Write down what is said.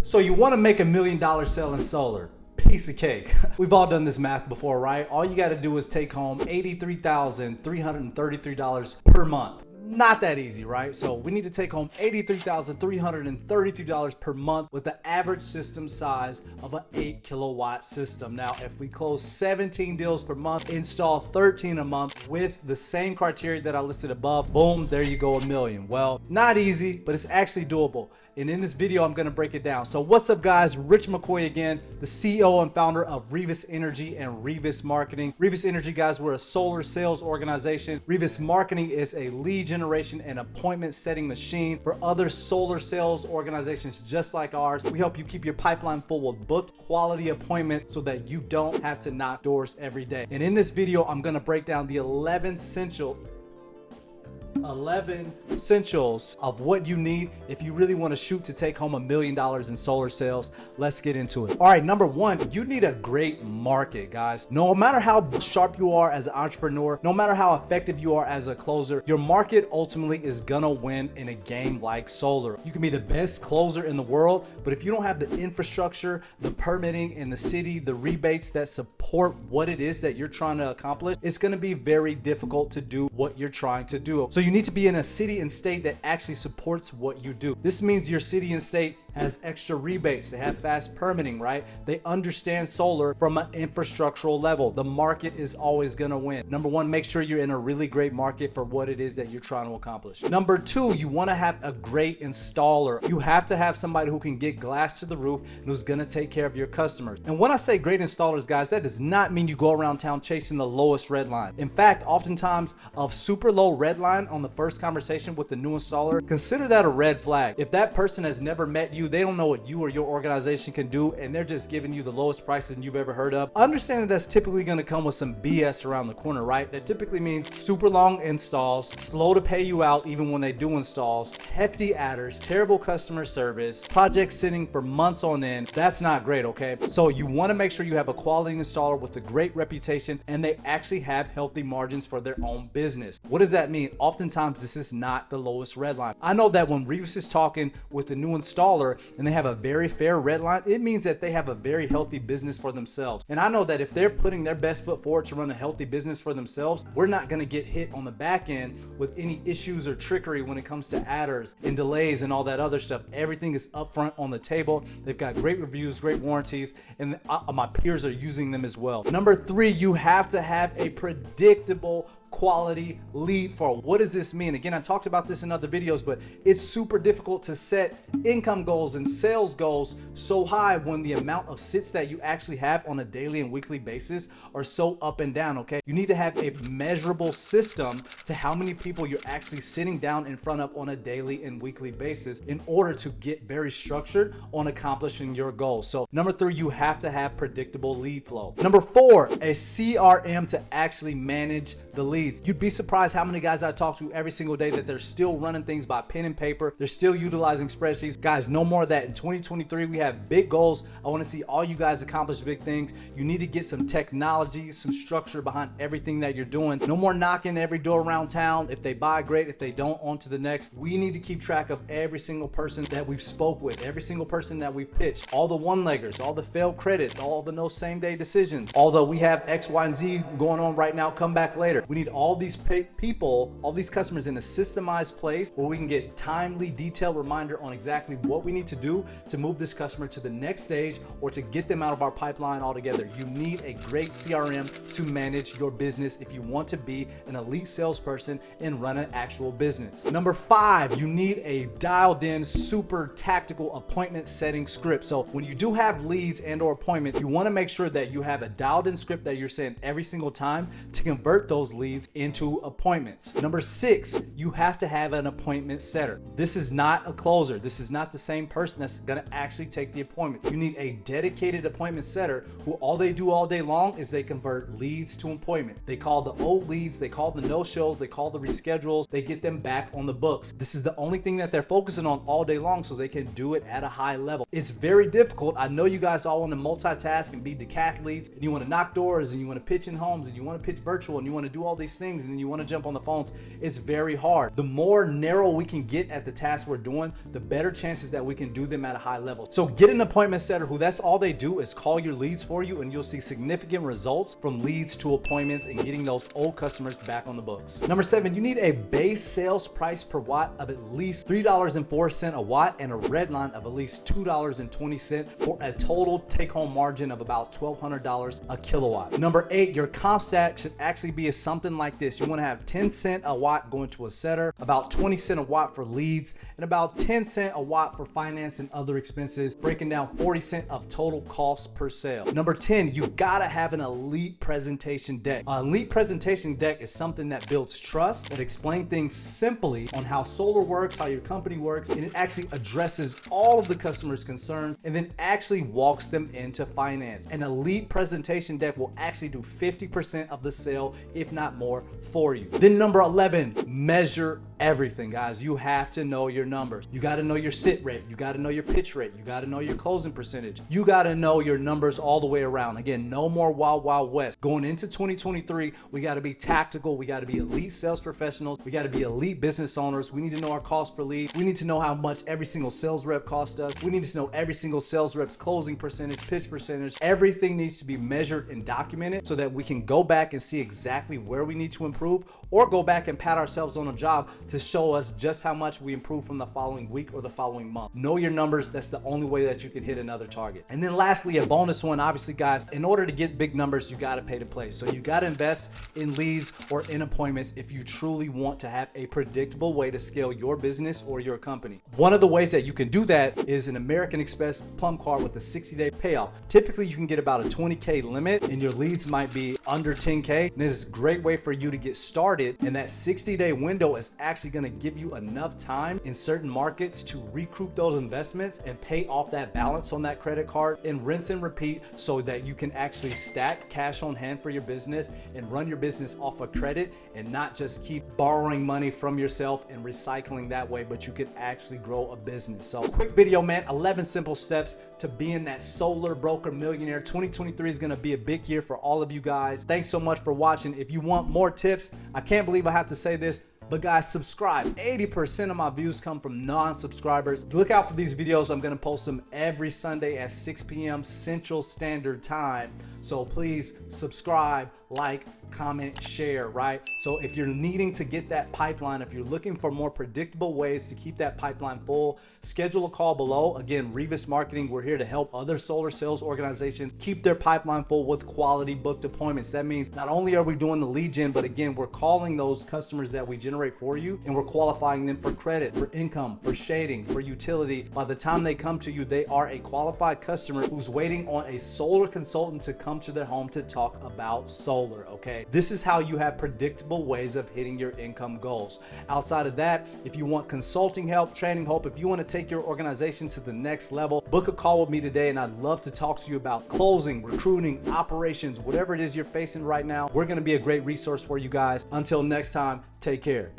So you want to make $1 million selling solar. Piece of cake. We've all done this math before, right? All you got to do is take home $83,333 per month. Not that easy, right? So we need to take home $83,333 per month with the average system size of an 8 kilowatt system. Now, if we close 17 deals per month, install 13 a month with the same criteria that I listed above, boom, there you go, $1 million. Well, not easy, but it's actually doable. And in this video, I'm gonna break it down. So what's up, guys? Rich McCoy again, the CEO and founder of Revis Energy and Revis Marketing. Revis Energy, guys, we're a solar sales organization. Revis Marketing is a lead generation and appointment setting machine for other solar sales organizations just like ours. We help you keep your pipeline full with booked quality appointments so that you don't have to knock doors every day. And in this video, I'm gonna break down the 11 essentials of what you need if you really want to shoot to take home $1 million in solar sales. Let's get into it. All right, number one, you need a great market, guys. No matter how sharp you are as an entrepreneur, no matter how effective you are as a closer, your market ultimately is gonna win in a game like solar. You can be the best closer in the world, but if you don't have the infrastructure, the permitting in the city, the rebates that support what it is that you're trying to accomplish, it's gonna be very difficult to do what you're trying to do. So you need to be in a city and state that actually supports what you do. This means your city and state has extra rebates. They have fast permitting, right? They understand solar from an infrastructural level. The market is always gonna win. Number one, make sure you're in a really great market for what it is that you're trying to accomplish. Number two, you wanna have a great installer. You have to have somebody who can get glass to the roof and who's gonna take care of your customers. And when I say great installers, guys, that does not mean you go around town chasing the lowest red line. In fact, oftentimes a super low red line on the first conversation with the new installer, consider that a red flag. If that person has never met you, they don't know what you or your organization can do, and they're just giving you the lowest prices you've ever heard of, understand that that's typically going to come with some BS around the corner, right? That typically means super long installs, slow to pay you out even when they do installs, hefty adders, terrible customer service, projects sitting for months on end. That's not great, okay? So you want to make sure you have a quality installer with a great reputation and they actually have healthy margins for their own business. What does that mean? Oftentimes this is not the lowest red line. I know that when Revis is talking with the new installer and they have a very fair red line, it means that they have a very healthy business for themselves. And I know that if they're putting their best foot forward to run a healthy business for themselves, we're not gonna get hit on the back end with any issues or trickery when it comes to adders and delays and all that other stuff. Everything is upfront on the table. They've got great reviews, great warranties, and my peers are using them as well. Number three, you have to have a predictable quality lead flow. What does this mean? Again, I talked about this in other videos, but it's super difficult to set income goals and sales goals so high when the amount of sits that you actually have on a daily and weekly basis are so up and down, okay? You need to have a measurable system to how many people you're actually sitting down in front of on a daily and weekly basis in order to get very structured on accomplishing your goals. So number three, you have to have predictable lead flow. Number four, a CRM to actually manage the leads. You'd be surprised how many guys I talk to every single day that they're still running things by pen and paper. They're still utilizing spreadsheets. Guys, no more of that. In 2023, we have big goals. I want to see all you guys accomplish big things. You need to get some technology, some structure behind everything that you're doing. No more knocking every door around town. If they buy, great. If they don't, on to the next. We need to keep track of every single person that we've spoke with, every single person that we've pitched, all the one-leggers, all the failed credits, all the no same-day decisions. Although we have X, Y, and Z going on right now, come back later. We need all these people, all these customers in a systemized place where we can get timely, detailed reminder on exactly what we need to do to move this customer to the next stage or to get them out of our pipeline altogether. You need a great CRM to manage your business if you want to be an elite salesperson and run an actual business. Number five, you need a dialed in, super tactical appointment setting script. So when you do have leads and or appointments, you want to make sure that you have a dialed in script that you're saying every single time to convert those leads into appointments. Number six, you have to have an appointment setter. This is not a closer. This is not the same person that's gonna actually take the appointments. You need a dedicated appointment setter who all they do all day long is they convert leads to appointments. They call the old leads, they call the no-shows, they call the reschedules, they get them back on the books. This is the only thing that they're focusing on all day long so they can do it at a high level. It's very difficult. I know you guys all want to multitask and be decathletes and you want to knock doors and you want to pitch in homes and you want to pitch virtual and you want to do all these these things and then you want to jump on the phones, it's very hard. The more narrow we can get at the tasks we're doing, the better chances that we can do them at a high level. So get an appointment setter who that's all they do is call your leads for you, and you'll see significant results from leads to appointments and getting those old customers back on the books. Number 7, you need a base sales price per watt of at least $3.04 a watt and a red line of at least $2.20 for a total take-home margin of about $1,200 a kilowatt. Number 8, your comp stat should actually be something like this. You want to have 10 cents a watt going to a setter, about 20 cents a watt for leads, and about 10 cents a watt for finance and other expenses, breaking down 40 cents of total cost per sale. Number 10, you gotta have an elite presentation deck. An elite presentation deck is something that builds trust, that explains things simply on how solar works, how your company works, and it actually addresses all of the customer's concerns and then actually walks them into finance. An elite presentation deck will actually do 50% of the sale, if not more, for you. Then number 11, measure everything, guys. You have to know your numbers. You got to know your sit rate. You got to know your pitch rate. You got to know your closing percentage. You got to know your numbers all the way around. Again, no more wild, wild west. Going into 2023, we got to be tactical. We got to be elite sales professionals. We got to be elite business owners. We need to know our cost per lead. We need to know how much every single sales rep costs us. We need to know every single sales rep's closing percentage, pitch percentage. Everything needs to be measured and documented so that we can go back and see exactly where we need to improve, or go back and pat ourselves on a job to show us just how much we improve from the following week or the following month. Know your numbers. That's the only way that you can hit another target. And then lastly, a bonus one, obviously, guys, in order to get big numbers, you got to pay to play. So you got to invest in leads or in appointments if you truly want to have a predictable way to scale your business or your company. One of the ways that you can do that is an American Express plum card with a 60-day payoff. Typically, you can get about a 20K limit and your leads might be under 10K. And this is a great way for you to get started. And that 60-day window is actually going to give you enough time in certain markets to recoup those investments and pay off that balance on that credit card and rinse and repeat, so that you can actually stack cash on hand for your business and run your business off of credit and not just keep borrowing money from yourself and recycling that way, but you can actually grow a business. So quick video, man, 11 simple steps to being that solar broker millionaire. 2023 is going to be a big year for all of you guys. Thanks so much for watching. If you want more tips, I can't believe I have to say this, but guys, subscribe. 80% of my views come from non-subscribers. Look out for these videos. I'm going to post them every Sunday at 6 p.m. Central Standard Time. So please subscribe, like, comment, share, right? So if you're needing to get that pipeline, if you're looking for more predictable ways to keep that pipeline full, schedule a call below. Again, Revis Marketing, we're here to help other solar sales organizations keep their pipeline full with quality booked appointments. That means not only are we doing the lead gen, but again, we're calling those customers that we generate for you and we're qualifying them for credit, for income, for shading, for utility. By the time they come to you, they are a qualified customer who's waiting on a solar consultant to come to their home to talk about solar, okay? This is how you have predictable ways of hitting your income goals. Outside of that, if you want consulting help, training help, if you want to take your organization to the next level, book a call with me today and I'd love to talk to you about closing, recruiting, operations, whatever it is you're facing right now. We're going to be a great resource for you guys. Until next time, take care.